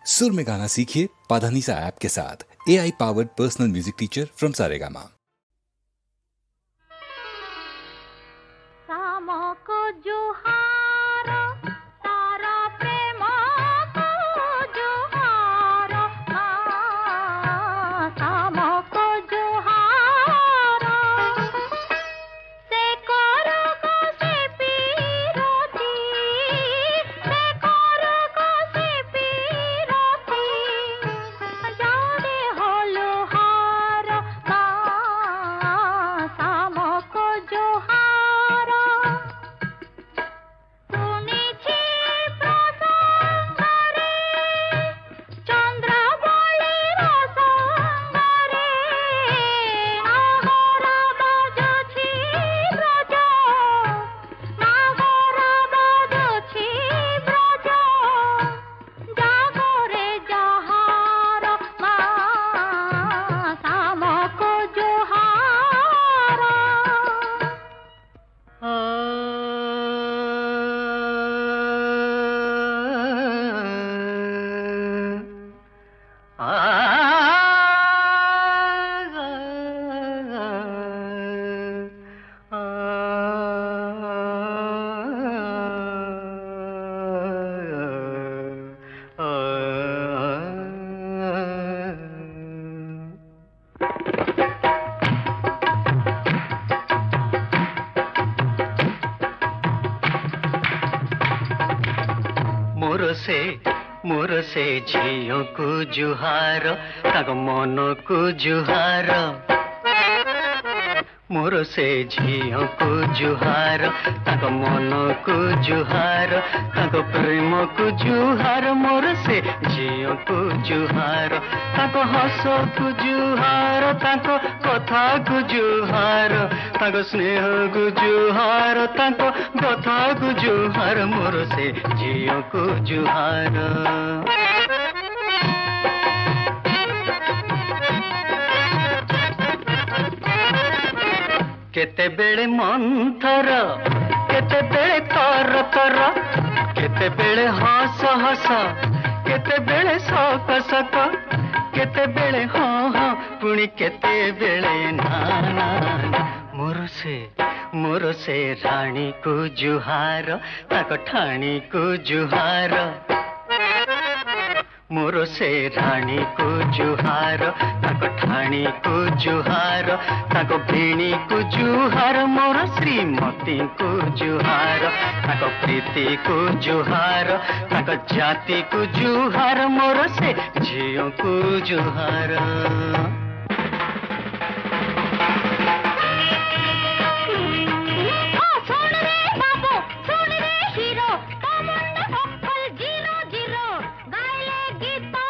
सुर में गाना सीखिए पाधानीसा ऐप के साथ। AI powered personal music teacher from Saregama. मोर से झियो को जुहार ताग मन को जुहार मोर से झियो को जुहार ताग मन को जुहार ताग प्रेम को जुहार मोर से झियो को जुहार ताग हस को जुहार ताग कथा को जुहार ताग स्नेह को जुहार ताग कथा को जुहार मोर से झियो को जुहार। केते बेले मंथर केते बेले तर तर केते बेले हस हस केते बेले सक सक केते बेले हाँ हाँ पुणी केते बेले ना ना मोर से रानी को जुहार ताक ठाणी को जुहार मोर से रानी को जुहार ताक ठाणी को जुहार ताक भेणी को जुहार मोर श्रीमती को जुहार ताक प्रीति को जुहार ताक जाति को जुहार मोर से झियो को जुहार। गीत